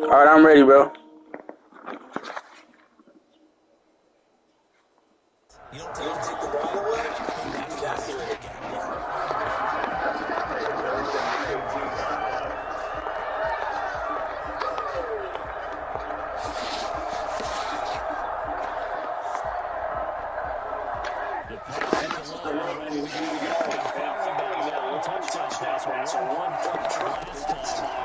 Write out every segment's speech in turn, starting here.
Alright, I'm ready, bro. You don't take the ball away? That's the way to get it. The pass at the line, ready to go. Following that long touchdown pass, a one catch last time.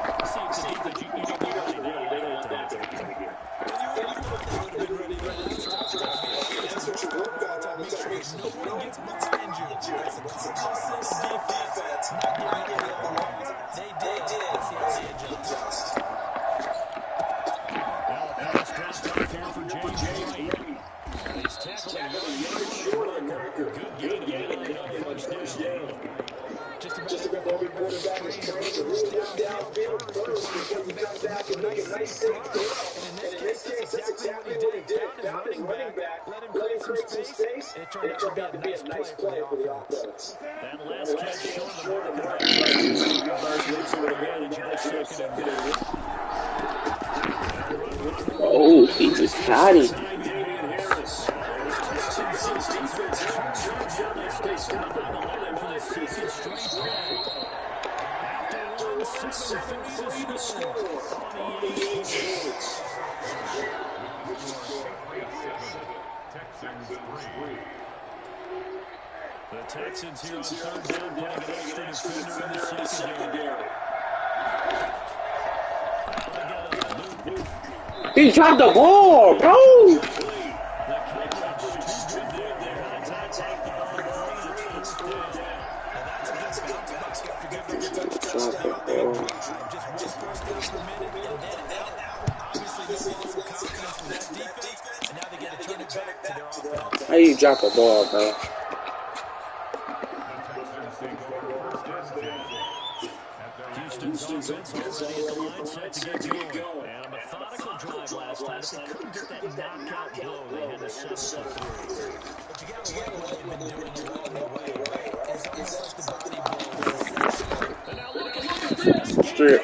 See if the defense, you don't really want that to happen again. And you would have thought they would have been ready last time. I mean, that's what you work on. Make sure that no one gets behind you. That's the cognizant defense, not giving you the other ones. They did. Let's see how they adjust. Now a pass dropped off here for James White. He's tackled a yard short of marker. Good gain of 9 on first down. Just about every quarterback is trained to root downfield first before you come back and make a nice safe throw. And in this case, that's exactly what he did. Found his running back, let him create some space, and it turned out to be a nice play for the offense. That last catch short of the marker. Leaves him with advantage of the second and one. Oh, he just caught him. The Texans here on third down, putting an extra defender in the secondary. He dropped the ball, bro. How you drop a ball, bro? Houston's offense already at the line, set to get going. And a methodical drive last time. They couldn't get that knockout blow. They had to settle for 3. But you got to like what they've been doing along the way, right? It's almost like the body blow. And now look at this. Strip.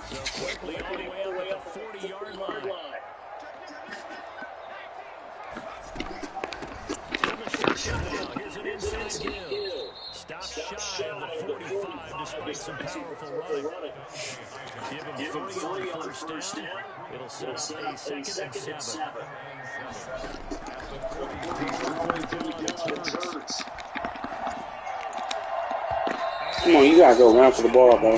So quickly all the way up at the 40-yard line. Here's an inside kill. Stop shy of the 45 despite some powerful running. Give him 3 on first down. It'll set up a second and 7. Come on, you gotta go run for the ball, bro.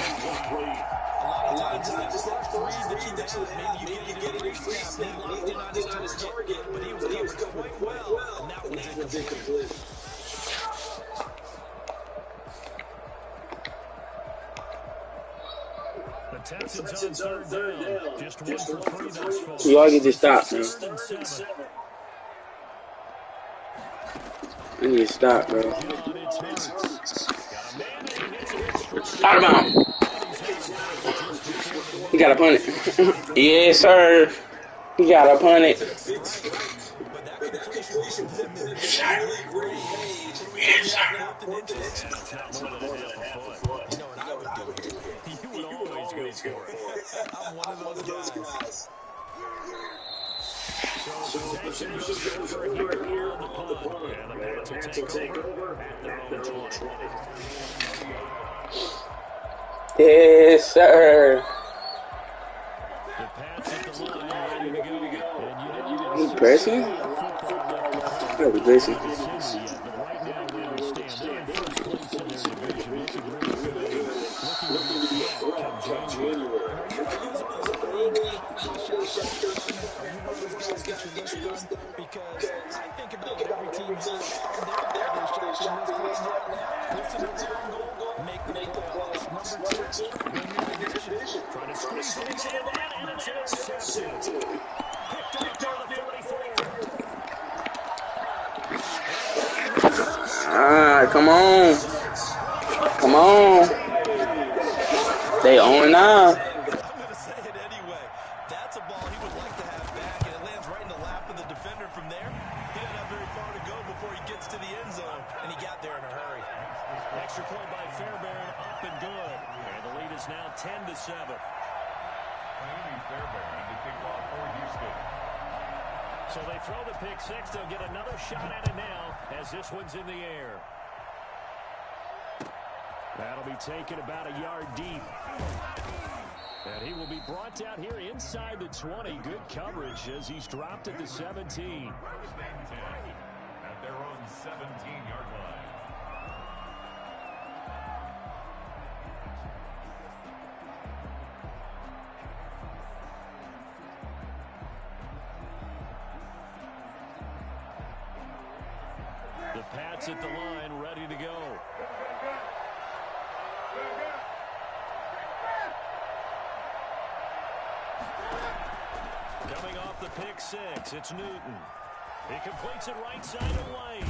The Texans on third down. Just 1 for 3 thus far. You all get to stop, man. I need to stop, bro. Out of bounds. You gotta punt it. Yes, sir. You gotta punt it. Yes, sir. I'm one of those guys. So possession goes over here on the punt. And the Pats will take over at their own 20. Yes, sir. The Pats at the line, ready to go. And You pressing? Yeah, we're pressing. Right now, where we stand, they're in first place in their division. Looking really good. Looking to be flat come January. Because I think about every team on their shotgun list right now. Listen to the make the playoffs. Number 2, win your division. Trying to squeeze things in, and it's intercepted. Picked up there, the 44. Come on. Come on. They own now. I'm going to say it anyway. That's a ball he would like to have back. 10-7. Miami Fairbairn to kick off for Houston. So they throw the pick six. They'll get another shot at it now as this one's in the air. That'll be taken about a yard deep. And he will be brought down here inside the 20. Good coverage as he's dropped at the 17. First and 10 at their own 17-yard line. The Pats at the line, ready to go. Coming off the pick six, it's Newton. He completes it right side away.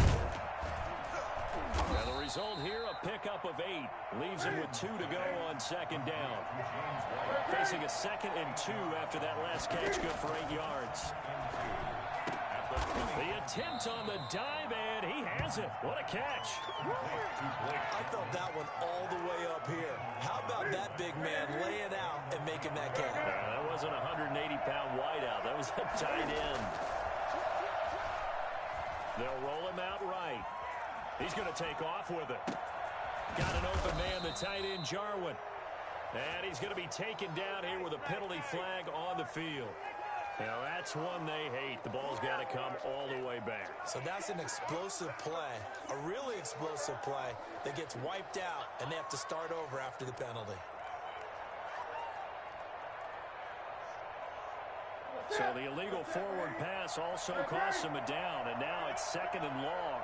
And the result here, a pickup of 8. Leaves him with 2 to go on second down. Facing a 2nd and 2 after that last catch, good for 8 yards. The attempt on the dive, and he has it. What a catch. I felt that one all the way up here. How about that big man laying out and making that catch? That wasn't a 180-pound wideout. That was a tight end. They'll roll him out right. He's going to take off with it. Got an open man, the tight end, Jarwin. And he's going to be taken down here with a penalty flag on the field. Now, that's one they hate. The ball's got to come all the way back. So that's an explosive play, a really explosive play that gets wiped out, and they have to start over after the penalty. So the illegal forward pass also costs him a down, and now it's 2nd and long.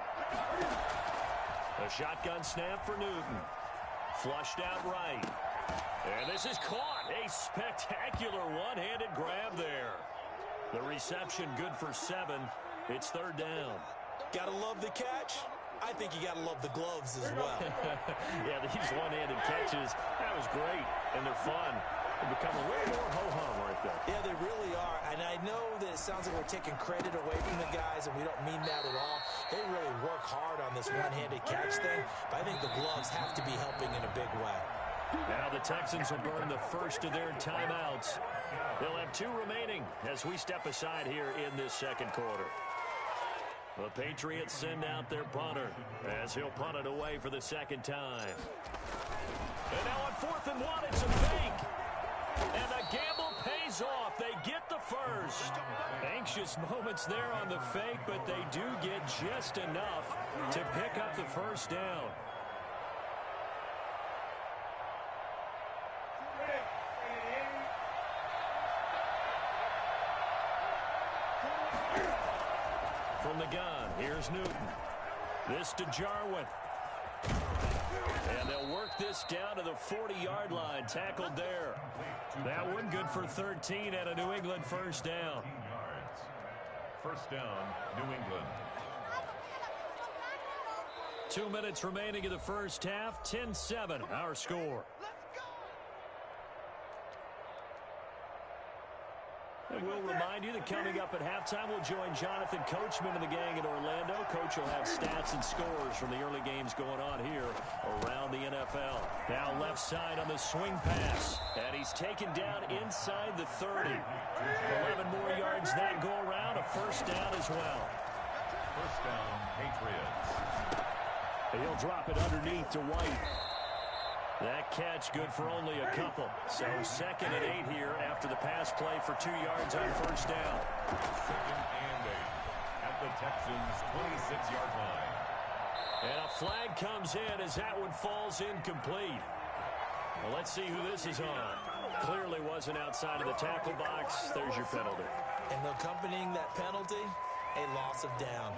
A shotgun snap for Newton. Flushed out right. And this is caught. A spectacular one-handed grab there. The reception good for 7. It's 3rd down. Gotta love the catch. I think you gotta love the gloves as well. Yeah, these one-handed catches, that was great, and they're fun. They become a little more ho-hum right there. Yeah, they really are. And I know that it sounds like we're taking credit away from the guys, and we don't mean that at all. They really work hard on this one-handed catch thing, but I think the gloves have to be helping in a big way. Now the Texans will burn the first of their timeouts. They'll have 2 remaining as we step aside here in this 2nd quarter. The Patriots send out their punter as he'll punt it away for the 2nd time. And now on 4th and 1, it's a fake. And the gamble pays off. They get the first. Anxious moments there on the fake, but they do get just enough to pick up the first down. From the gun, here's Newton. This to Jarwin. And they'll work this down to the 40-yard line. Tackled there. That one good for 13 and a New England first down. 15 yards. First down, New England. 2 minutes remaining in the first half. 10-7, our score. And we'll remind you that coming up at halftime, we'll join Jonathan Coachman and the gang in Orlando. Coach will have stats and scores from the early games going on here around the NFL. Now left side on the swing pass. And he's taken down inside the 30. 11 more yards that go around. A first down as well. First down, Patriots. He'll drop it underneath to White. That catch good for only a couple. So 2nd and 8 here after the pass play for 2 yards on first down. 2nd and 8 at the Texans' 26-yard line. And a flag comes in as that one falls incomplete. Well, let's see who this is on. Clearly wasn't outside of the tackle box. There's your penalty. And accompanying that penalty, a loss of down.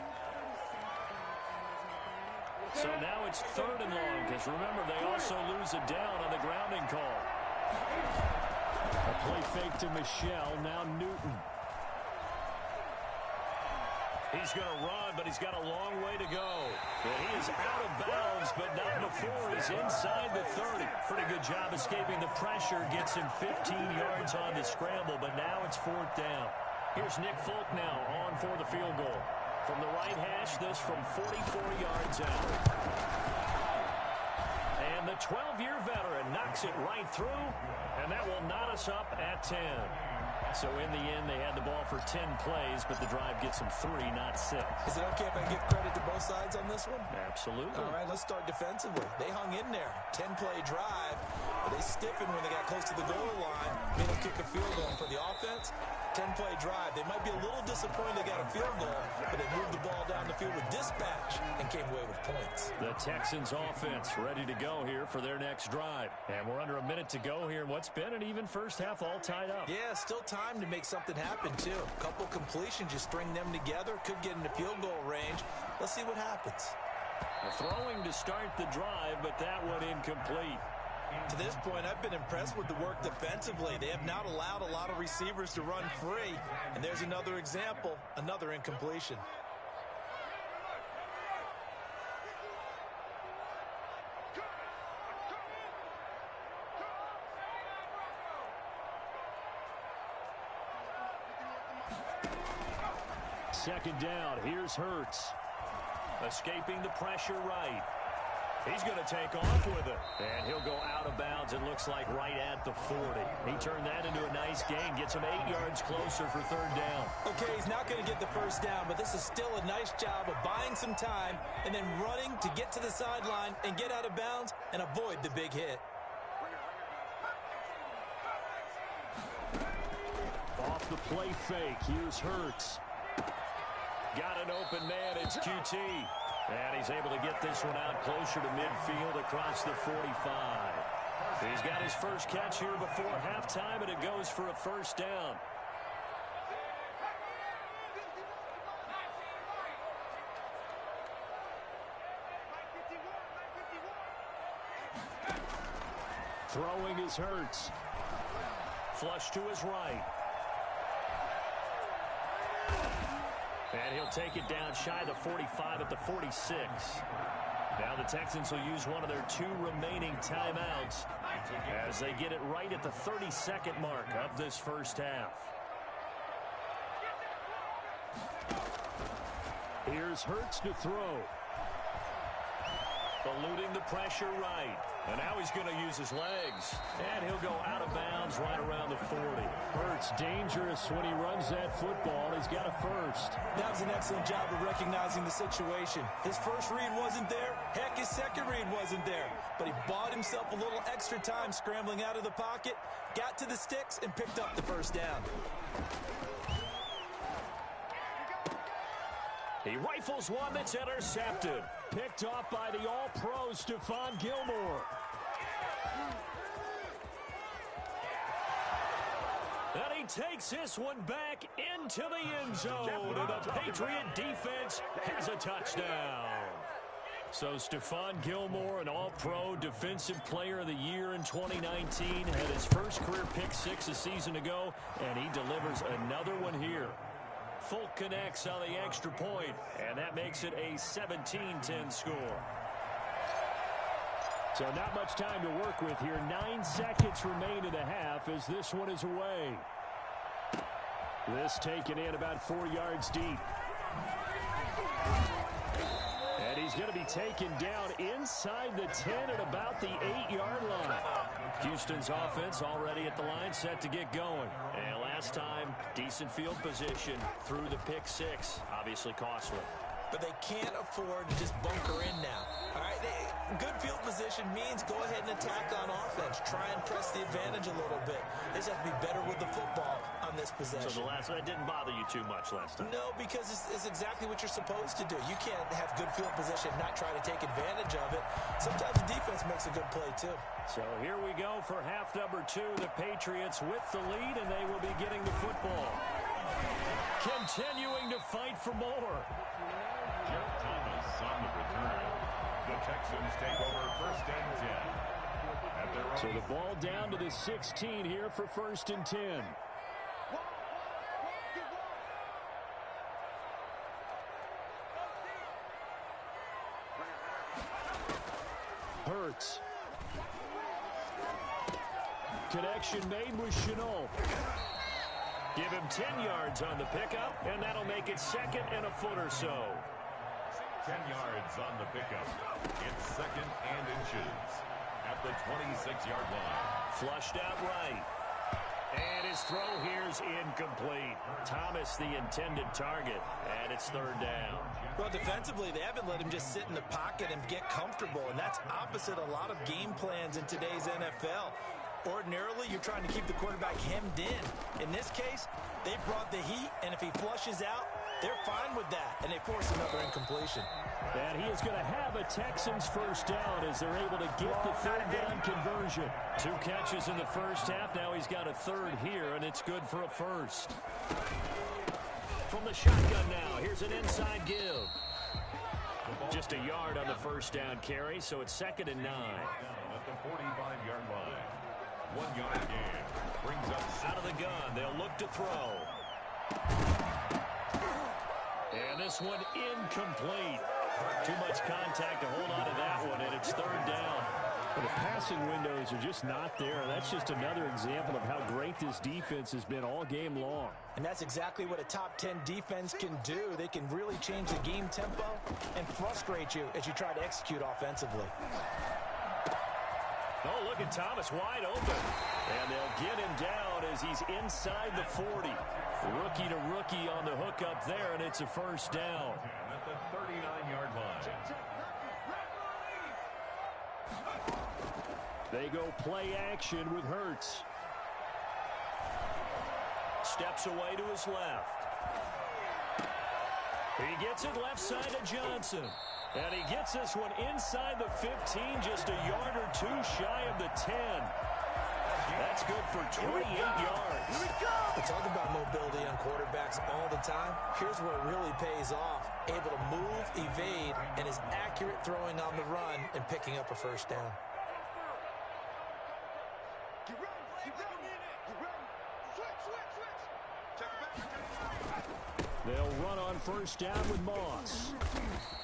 So now it's 3rd and long, because remember, they also lose a down on the grounding call. A play fake to Michelle, now Newton. He's going to run, but he's got a long way to go. And he is out of bounds, but not before he's inside the 30. Pretty good job escaping the pressure, gets him 15 yards on the scramble, but now it's 4th down. Here's Nick Folk now on for the field goal. From the right hash, this from 44 yards out. And the 12-year veteran and knocks it right through, and that will knot us up at 10. So in the end, they had the ball for 10 plays, but the drive gets them 3, not 6. Is it okay if I give credit to both sides on this one? Absolutely. All right, let's start defensively. They hung in there. 10-play drive. But they stiffened when they got close to the goal line. Made them kick a field goal. And for the offense, 10-play drive. They might be a little disappointed they got a field goal, but they moved the ball down the field with dispatch and came away with points. The Texans offense ready to go here for their next drive. And we're under a minute to go here in what's been an even first half all tied up. Yeah, still time to make something happen, too. A couple completions, you string them together, could get into field goal range. Let's see what happens. Throwing to start the drive, but that one incomplete. To this point, I've been impressed with the work defensively. They have not allowed a lot of receivers to run free. And there's another example, another incompletion. Second down, here's Hurts. Escaping the pressure right. He's going to take off with it. And he'll go out of bounds, it looks like, right at the 40. He turned that into a nice gain, gets him 8 yards closer for third down. Okay, he's not going to get the first down, but this is still a nice job of buying some time and then running to get to the sideline and get out of bounds and avoid the big hit. Off the play fake, here's Hurts. Got an open man, it's QT. And he's able to get this one out closer to midfield across the 45. He's got his first catch here before halftime, and it goes for a first down. Throwing is Hurts. Flush to his right. And he'll take it down shy of the 45 at the 46. Now the Texans will use one of their 2 remaining timeouts as they get it right at the 32nd mark of this first half. Here's Hurts to throw. Eluding the pressure right. And now he's going to use his legs. And he'll go out of bounds right around the 40. Hurts dangerous when he runs that football. He's got a first. That was an excellent job of recognizing the situation. His first read wasn't there. Heck, his second read wasn't there. But he bought himself a little extra time scrambling out of the pocket, got to the sticks, and picked up the first down. He rifles one that's intercepted. Picked off by the All-Pro Stephon Gilmore. And he takes this one back into the end zone. And the Patriot defense has a touchdown. So Stephon Gilmore, an All-Pro Defensive Player of the Year in 2019, had his first career pick 6 a season ago, and he delivers another one here. Folk connects on the extra point, and that makes it a 17-10 score. So not much time to work with here. 9 seconds remain in the half as this one is away. This taken in about 4 yards deep. And he's going to be taken down inside the 10 at about the 8-yard line. Houston's offense already at the line, set to get going. And last time, decent field position through the pick 6. Obviously costly. But they can't afford to just bunker in now. All right, good field position means go ahead and attack on offense. Try and press the advantage a little bit. They just have to be better with the football on this possession. So that didn't bother you too much last time? No, because it's exactly what you're supposed to do. You can't have good field position and not try to take advantage of it. Sometimes the defense makes a good play, too. So here we go for half number 2. The Patriots with the lead, and they will be getting the football. Continuing to fight for more. Jeff Thomas on the return. The Texans take over 1st and 10. At their own. So the ball down to the 16 here for 1st and 10. Hurts. Connection made with Shenault. Give him 10 yards on the pickup, and that'll make it 2nd and a foot or so. 10 yards on the pickup. It's 2nd and inches. at the 26-yard line. Flushed out right. And his throw here's incomplete. Thomas the intended target, and it's third down. Well, defensively, they haven't let him just sit in the pocket and get comfortable, and that's opposite a lot of game plans in today's NFL. Ordinarily, you're trying to keep the quarterback hemmed in. In this case, they brought the heat, and if he flushes out, they're fine with that, and they force another incompletion. And he is going to have a Texans first down as they're able to get the third down conversion. 2 catches in the first half. Now he's got a third here, and it's good for a first. From the shotgun now, here's an inside give. Just a yard on the first down carry, so it's 2nd and 9. At the 45-yard line. 1 yard gain. Brings up out of the gun. They'll look to throw. And this one incomplete. Too much contact to hold on to that one, and it's third down. Well, the passing windows are just not there. That's just another example of how great this defense has been all game long. And that's exactly what a top 10 defense can do. They can really change the game tempo and frustrate you as you try to execute offensively. Oh, look at Thomas wide open. And they'll get him down as he's inside the 40. Rookie to rookie on the hook up there, and it's a first down. at the 39-yard line. They go play action with Hurts. Steps away to his left. He gets it left side to Johnson. And he gets this one inside the 15, just a yard or 2 shy of the 10. That's good for 28 yards. Here we go. We talk about mobility on quarterbacks all the time. Here's where it really pays off. Able to move, evade, and is accurate throwing on the run and picking up a first down. They'll run on first down with Moss.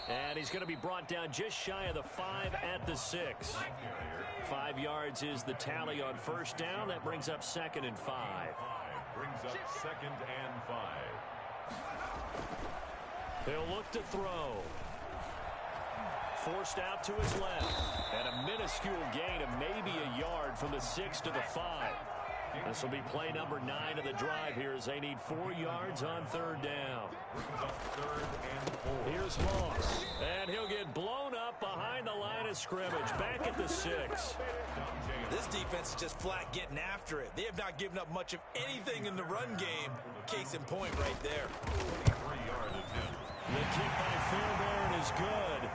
And he's going to be brought down just shy of the 5 at the 6. 5 yards is the tally on first down. That brings up 2nd and 5. Brings up 2nd and 5. He'll look to throw. Forced out to his left. And a minuscule gain of maybe a yard from the 6 to the 5. This will be play number 9 of the drive here as they need 4 yards on third down. Brings up 3rd and 4. Here's Moss. And he'll get blown up behind the line of scrimmage. Back at the 6. This defense is just flat getting after it. They have not given up much of anything in the run game. Case in point right there. 3-yard attempt. The kick by Fairbairn is good.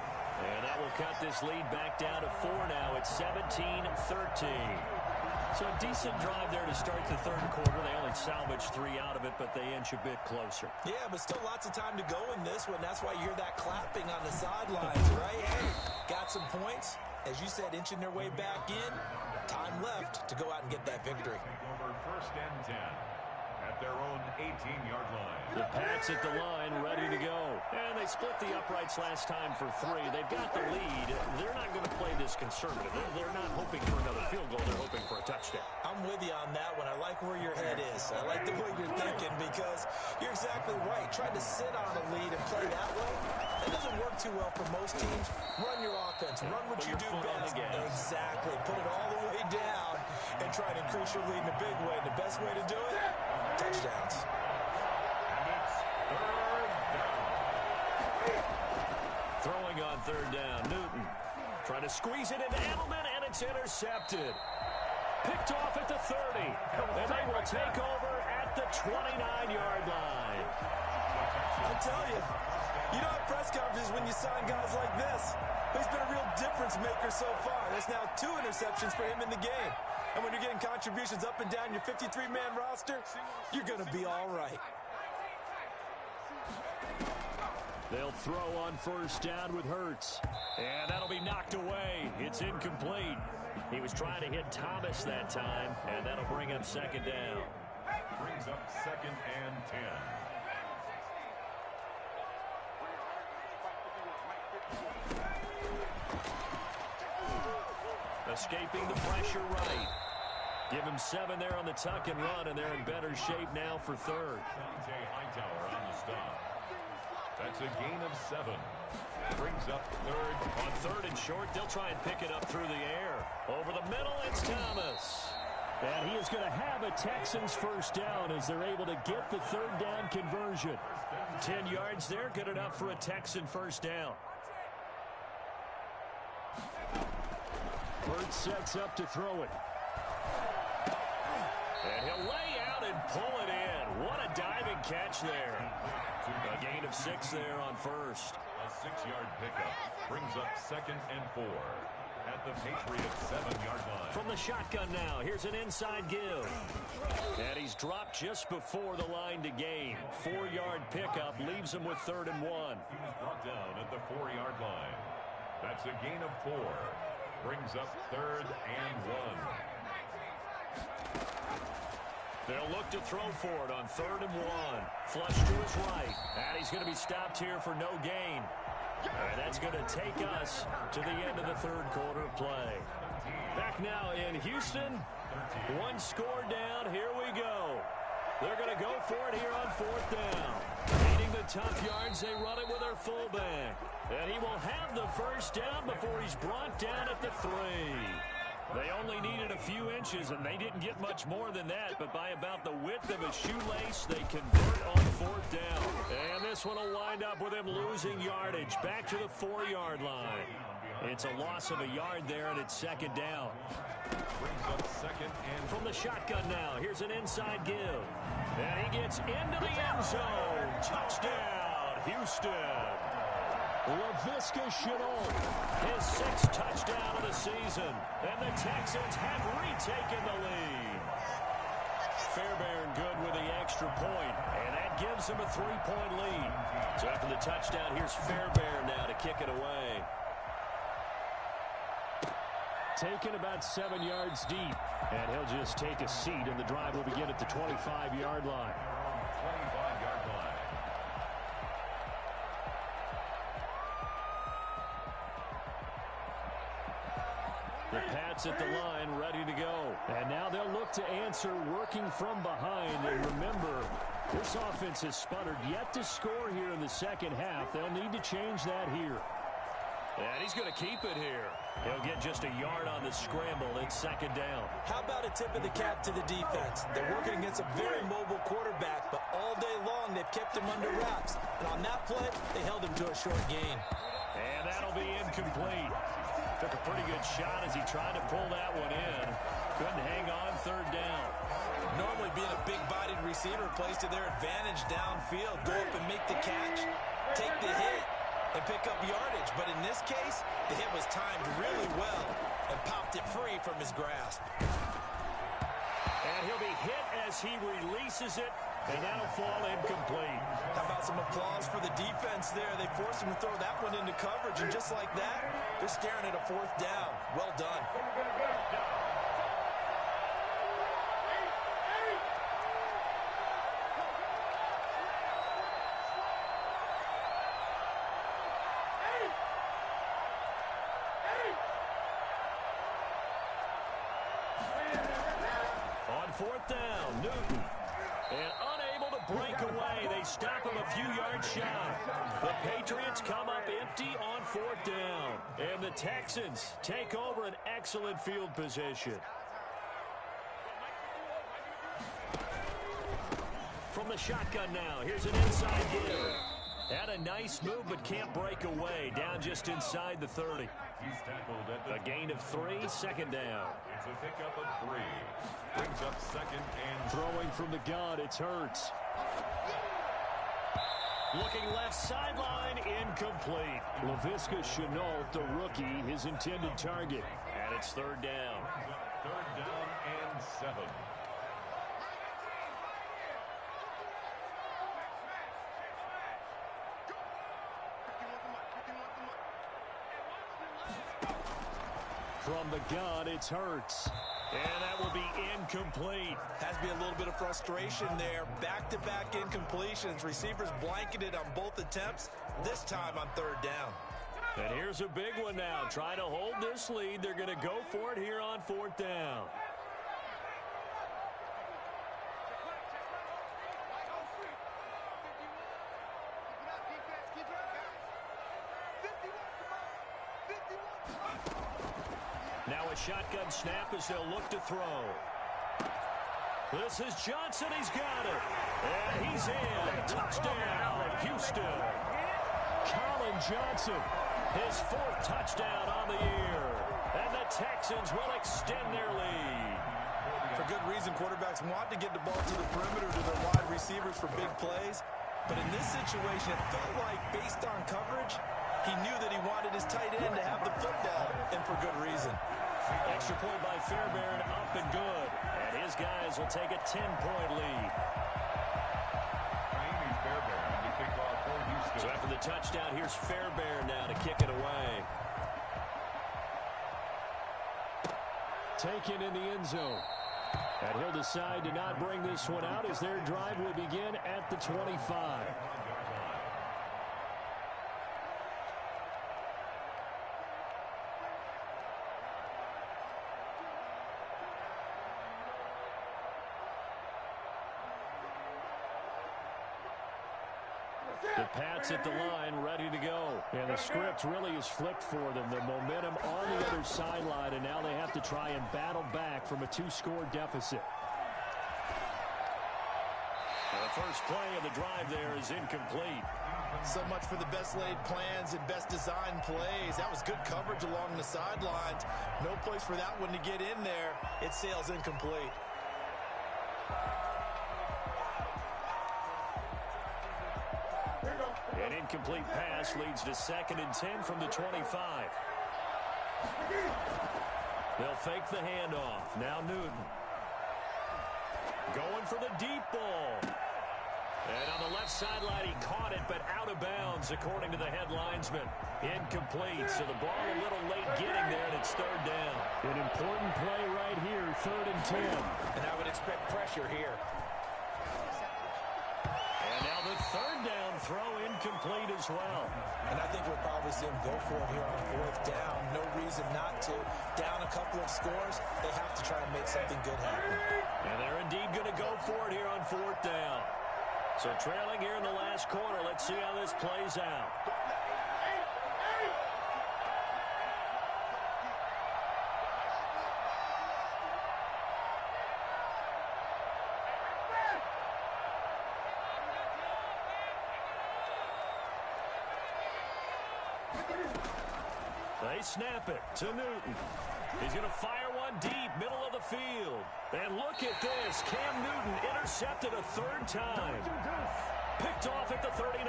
And that will cut this lead back down to 4 now. It's 17-13. So a decent drive there to start the third quarter. They only salvaged 3 out of it, but they inch a bit closer. Yeah, but still lots of time to go in this one. That's why you hear that clapping on the sidelines, right? Hey, got some points. As you said, inching their way back in. Time left to go out and get that victory. Over 1st and 10 at their own 18-yard line. The Pats at the line, ready to go. And they split the uprights last time for 3. They've got the lead. They're not going to play this conservative. They're not hoping for another field goal. They're hoping for a touchdown. I'm with you on that one. I like where your head is. I like the way you're thinking because you're exactly right. Trying to sit on a lead and play that way, that doesn't work too well for most teams. Run your offense. Run what you do best. Exactly. Put it all the way down and try to increase your lead in a big way. And the best way to do it, touchdowns. And it's 3rd down. Throwing on third down, Newton. Trying to squeeze it into Edelman, and it's intercepted. Picked off at the 30. And they will take over at the 29-yard line. I'll tell you, you don't have press conferences when you sign guys like this. But he's been a real difference maker so far. There's now 2 interceptions for him in the game. And when you're getting contributions up and down your 53-man roster, you're going to be all right. They'll throw on first down with Hurts. And that'll be knocked away. It's incomplete. He was trying to hit Thomas that time, and that'll bring up 2nd down. Brings up 2nd and 10. Escaping the pressure right. Give him 7 there on the tuck and run, and they're in better shape now for third. Dante Hightower on the stop. That's a gain of 7. Brings up third. On third and short, they'll try and pick it up through the air. Over the middle, it's Thomas. And he is going to have a Texans first down as they're able to get the third down conversion. 10 yards there, good enough for a Texan first down. Burt sets up to throw it. And he'll lay out and pull it in. What a diving catch there. A gain of 6 there on first. A 6-yard pickup brings up 2nd and 4 at the Patriots' 7-yard line. From the shotgun now, here's an inside give. And he's dropped just before the line to gain. 4-yard pickup leaves him with 3rd and 1. He was brought down at the 4-yard line. That's a gain of 4. Brings up 3rd and 1. They'll look to throw for it on 3rd and 1. Flush to his right. And he's going to be stopped here for no gain. And that's going to take us to the end of the third quarter of play. Back now in Houston. 1 score down. Here we go. They're going to go for it here on 4th down. Needing the tough yards, they run it with their fullback. And he will have the first down before he's brought down at the 3. They only needed a few inches, and they didn't get much more than that, but by about the width of a shoelace, they convert on 4th down. And this one will wind up with him losing yardage back to the 4-yard line. It's a loss of a yard there, and it's 2nd down. Brings up 2nd and from the shotgun now. Here's an inside give. And he gets into the end zone. Touchdown, Houston. Laviska Shenault, his 6th touchdown of the season. And the Texans have retaken the lead. Fairbairn good with the extra point, and that gives him a 3-point lead. So after the touchdown, here's Fairbairn now to kick it away. Taken about 7 yards deep, and he'll just take a seat, and the drive will begin at the 25-yard line. 25-yard line. The Pats at the line, ready to go. And now they'll look to answer working from behind. And remember, this offense has sputtered yet to score here in the second half. They'll need to change that here. And he's going to keep it here. He'll get just a yard on the scramble. It's 2nd down. How about a tip of the cap to the defense? They're working against a very mobile quarterback, but all day long they've kept him under wraps. And on that play, they held him to a short gain. And that'll be incomplete. Took a pretty good shot as he tried to pull that one in. Couldn't hang on 3rd down. Normally being a big-bodied receiver plays to their advantage downfield. Go up and make the catch, take the hit, and pick up yardage. But in this case, the hit was timed really well and popped it free from his grasp. And he'll be hit as he releases it, and that'll fall incomplete. How about some applause for the defense there? They forced him to throw that one into coverage, and just like that, they're staring at a 4th down. Well done. On 4th down, Newton. And unable to break away. They stop him a few yards shy. The Patriots come up empty on 4th down. And the Texans take over an excellent field position. From the shotgun now, here's an inside give. Had a nice move, but can't break away. Down just inside the 30. He's tackled at the A gain of 3, 2nd down. It's a pickup of 3. Brings up 2nd and Throwing from the gun, it's Hurts. Looking left sideline, incomplete. Laviska Shenault, the rookie, his intended target. And it's 3rd down. 3rd down and 7. From the gun, it's Hurts. And that will be incomplete. Has to be a little bit of frustration there. Back-to-back incompletions. Receivers blanketed on both attempts, this time on 3rd down. And here's a big one now. Trying to hold this lead. They're going to go for it here on 4th down. Now a shotgun snap as they'll look to throw. This is Johnson. He's got it. And he's in. Touchdown, Houston. Colin Johnson, his 4th touchdown on the year. And the Texans will extend their lead. For good reason, quarterbacks want to get the ball to the perimeter to their wide receivers for big plays. But in this situation, it felt like, based on coverage, he knew that he wanted his tight end to have the football, and for good reason. Extra point by Fairbairn, up and good. And his guys will take a 10-point lead. So after the touchdown, here's Fairbairn now to kick it away. Taken in the end zone. And he'll decide to not bring this one out as their drive will begin at the 25. The Pats at the line, ready to go. And the script really is flipped for them. The momentum on the other sideline, and now they have to try and battle back from a 2-score deficit. The first play of the drive there is incomplete. So much for the best laid plans and best designed plays. That was good coverage along the sidelines. No place for that one to get in there. It sails incomplete. An incomplete pass leads to 2nd and 10 from the 25. They'll fake the handoff. Now Newton. Going for the deep ball. And on the left sideline, he caught it, but out of bounds, according to the head linesman. Incomplete, so the ball a little late getting there, and it's 3rd down. An important play right here, 3rd and 10. And I would expect pressure here. And now the 3rd down throw incomplete as well. And I think we'll probably see him go for it here on 4th down. No reason not to. Down a couple of scores, they have to try and make something good happen. And they're indeed going to go for it here on 4th down. So trailing here in the last quarter. Let's see how this plays out. They snap it to Newton. He's going to fire one deep, middle of the field. And look at this. Cam Newton intercepted a 3rd time. Picked off at the 39.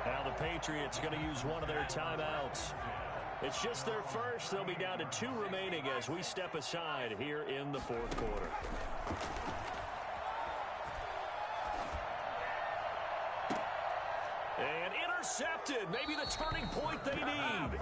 Now the Patriots going to use one of their timeouts. It's just their first. They'll be down to 2 remaining as we step aside here in the 4th quarter. And intercepted. Maybe the turning point they need.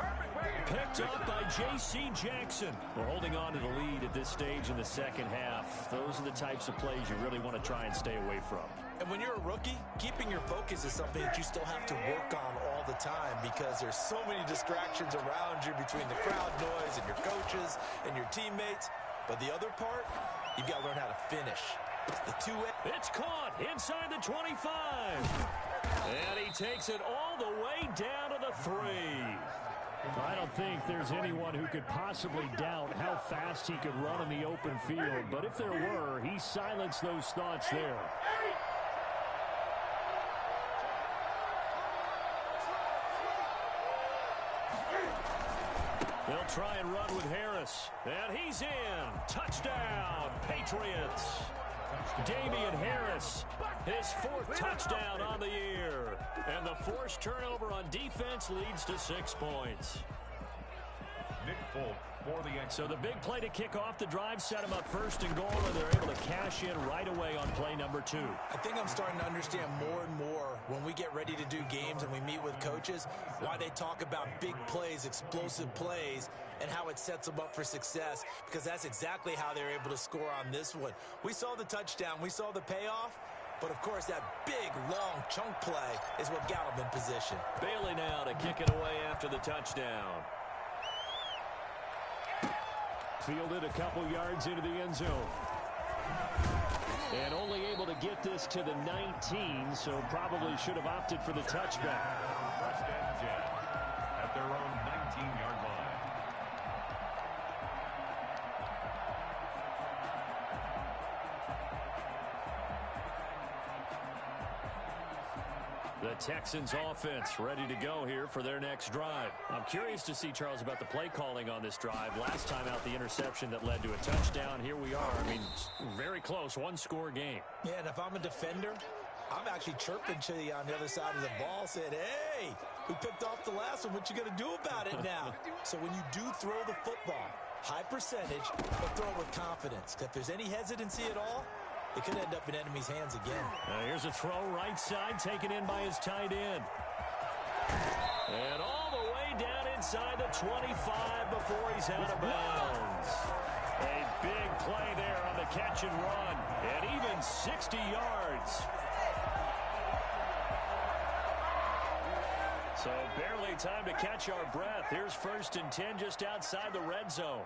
Picked up by J.C. Jackson. We're holding on to the lead at this stage in the 2nd half. Those are the types of plays you really want to try and stay away from. And when you're a rookie, keeping your focus is something that you still have to work on all the time because there's so many distractions around you between the crowd noise and your coaches and your teammates. But the other part, you've got to learn how to finish. The 2-way. It's caught inside the 25. And he takes it all the way down to the 3. I don't think there's anyone who could possibly doubt how fast he could run in the open field. But if there were, he silenced those thoughts there. They'll try and run with Harris. And he's in. Touchdown, Patriots. Damian Harris, his 4th touchdown on the year. And the forced turnover on defense leads to 6 points. Nick Folk for the So the big play to kick off the drive set him up 1st and goal, and they're able to cash in right away on play number 2. I think I'm starting to understand more and more when we get ready to do games and we meet with coaches why they talk about big plays, explosive plays, and how it sets them up for success, because that's exactly how they're able to score on this one. We saw the touchdown. We saw the payoff. But, of course, that big, long chunk play is what got him in position. Bailey now to kick it away after the touchdown. Fielded a couple yards into the end zone. And only able to get this to the 19, so probably should have opted for the touchback. 1st and 10 at their own 19-yard line. The Texans offense ready to go here for their next drive. I'm curious to see, Charles, about the play calling on this drive. Last time out, the interception that led to a touchdown. Here we are. I mean, very close, one-score game. Yeah, and if I'm a defender, I'm actually chirping to you on the other side of the ball, saying, hey, we picked off the last one. What you going to do about it now? So when you do throw the football, high percentage, but throw it with confidence. If there's any hesitancy at all, it could end up in enemy's hands again. Here's a throw right side, taken in by his tight end. And all the way down inside the 25 before he's out of bounds. A big play there on the catch and run. And even 60 yards. So barely time to catch our breath. Here's 1st and 10 just outside the red zone.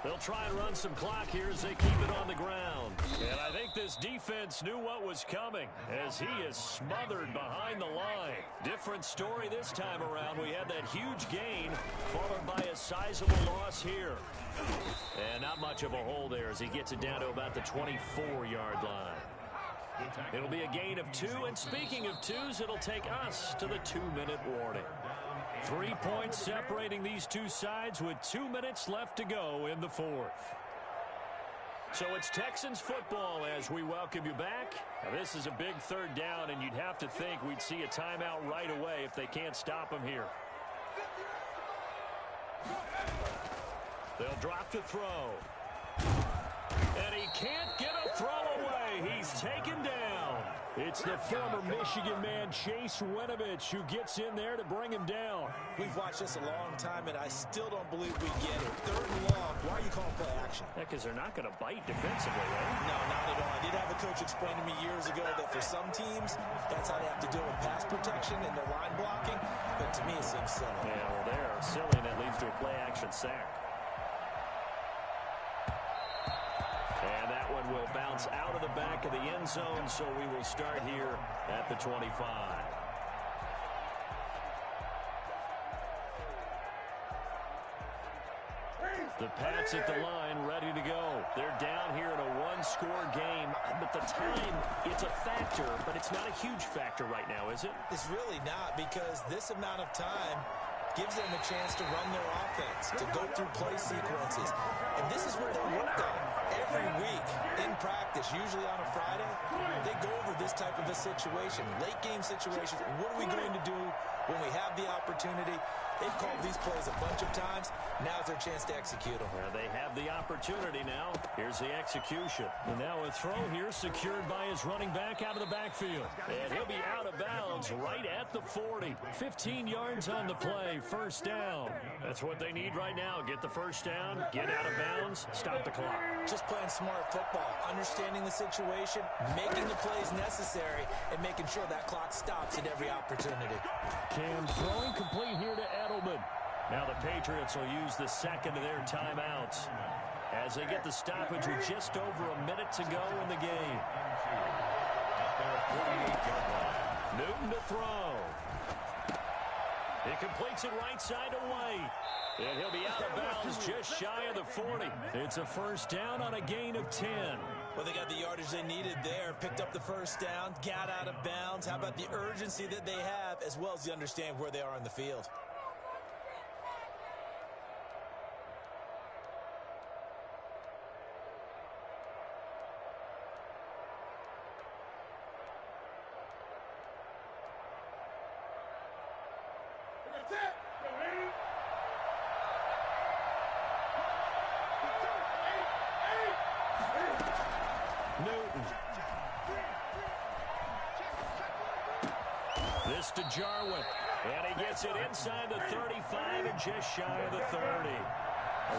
They'll try and run some clock here as they keep it on the ground. And I think this defense knew what was coming as he is smothered behind the line. Different story this time around. We had that huge gain followed by a sizable loss here. And not much of a hole there as he gets it down to about the 24-yard line. It'll be a gain of 2, and speaking of 2s, it'll take us to the 2-minute warning. 3 points separating these two sides with 2 minutes left to go in the 4th. So it's Texans football as we welcome you back. Now this is a big 3rd down, and you'd have to think we'd see a timeout right away if they can't stop him here. They'll drop to throw. And he can't get a throw away. He's taken down. It's the former Michigan man, Chase Winovich, who gets in there to bring him down. We've watched this a long time, and I still don't believe we get it. 3rd and long. Why are you calling play action? Yeah, because they're not going to bite defensively, right? No, not at all. I did have a coach explain to me years ago that for some teams, that's how they have to deal with pass protection and their line blocking. But to me, it seems silly. Yeah, well, they're silly, and it leads to a play action sack. And that one will bounce out of the back of the end zone, so we will start here at the 25. The Pats at the line, ready to go. They're down here in a one-score game, but the time, it's a factor, but it's not a huge factor right now, is it? It's really not, because this amount of time gives them a chance to run their offense, to go through play sequences. And this is what they worked on every week in practice, usually on a Friday. They go over this type of a situation, late game situations. What are we going to do when we have the opportunity? They've called these plays a bunch of times. Now's their chance to execute them. Well, they have the opportunity now. Here's the execution. And now a throw here secured by his running back out of the backfield. And he'll be out of bounds right at the 40. 15 yards on the play. 1st down. That's what they need right now. Get the 1st down, get out of bounds, stop the clock. Just playing smart football, understanding the situation, making the plays necessary, and making sure that clock stops at every opportunity. Cam throwing complete here to Edelman. Now the Patriots will use the second of their timeouts as they get the stoppage with just over a minute to go in the game. Newton to throw. He completes it right side to White. And he'll be out of bounds just shy of the 40. It's a 1st down on a gain of 10. Well, they got the yardage they needed there, picked up the 1st down, got out of bounds. How about the urgency that they have, as well as the understand where they are on the field? Newton. This to Jarwin. And he gets it inside the 35 and just shy of the 30.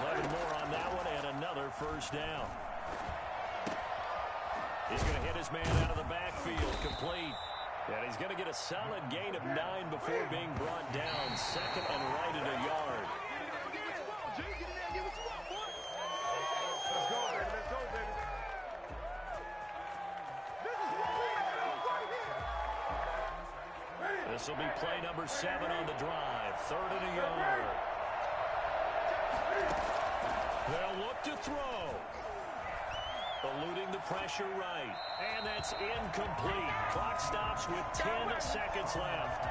11 more on that one and another 1st down. He's going to hit his man out of the backfield, complete. And he's going to get a solid gain of 9 before being brought down. 2nd and right at a yard. This will be play number 7 on the drive. 3rd and a yard. They'll look to throw. Eluding the the pressure right. And that's incomplete. Clock stops with 10 seconds left.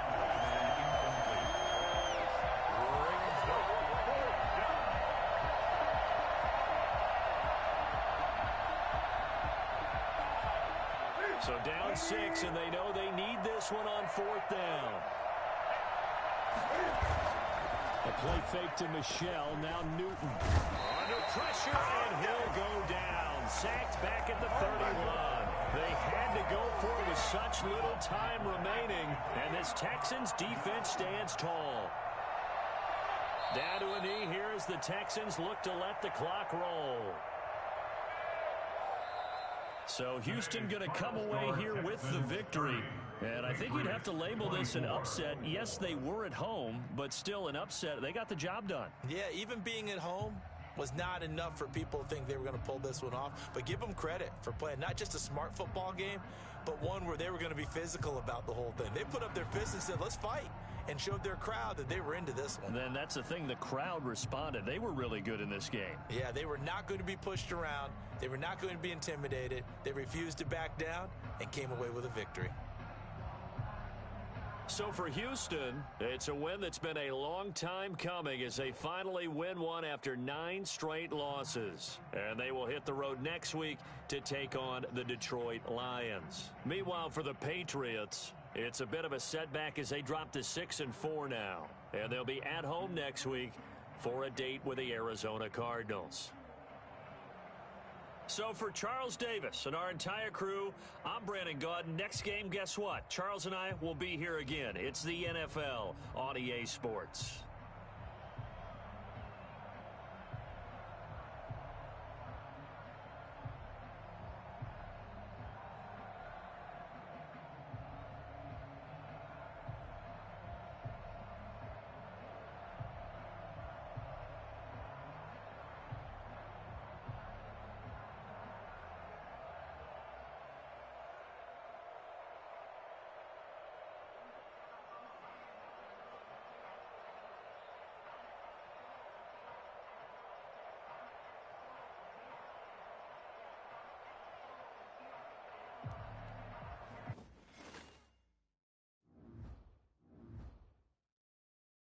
So down 6, and they know they need this one on 4th down. A play fake to Michelle, now Newton. Under pressure, and he'll go down. Sacked back at the 31. They had to go for it with such little time remaining, and this Texans defense stands tall. Down to a knee here as the Texans look to let the clock roll. So Houston going to come away here with the victory. And I think you'd have to label this an upset. Yes, they were at home, but still an upset. They got the job done. Yeah, even being at home was not enough for people to think they were going to pull this one off. But give them credit for playing not just a smart football game, but one where they were going to be physical about the whole thing. They put up their fists and said, let's fight, and showed their crowd that they were into this one. And then that's the thing, the crowd responded. They were really good in this game. Yeah, they were not going to be pushed around. They were not going to be intimidated. They refused to back down and came away with a victory. So for Houston, it's a win that's been a long time coming as they finally win one after 9 straight losses. And they will hit the road next week to take on the Detroit Lions. Meanwhile, for the Patriots, it's a bit of a setback as they drop to 6-4 now. And they'll be at home next week for a date with the Arizona Cardinals. So for Charles Davis and our entire crew, I'm Brandon Gaudin. Next game, guess what? Charles and I will be here again. It's the NFL on EA Sports.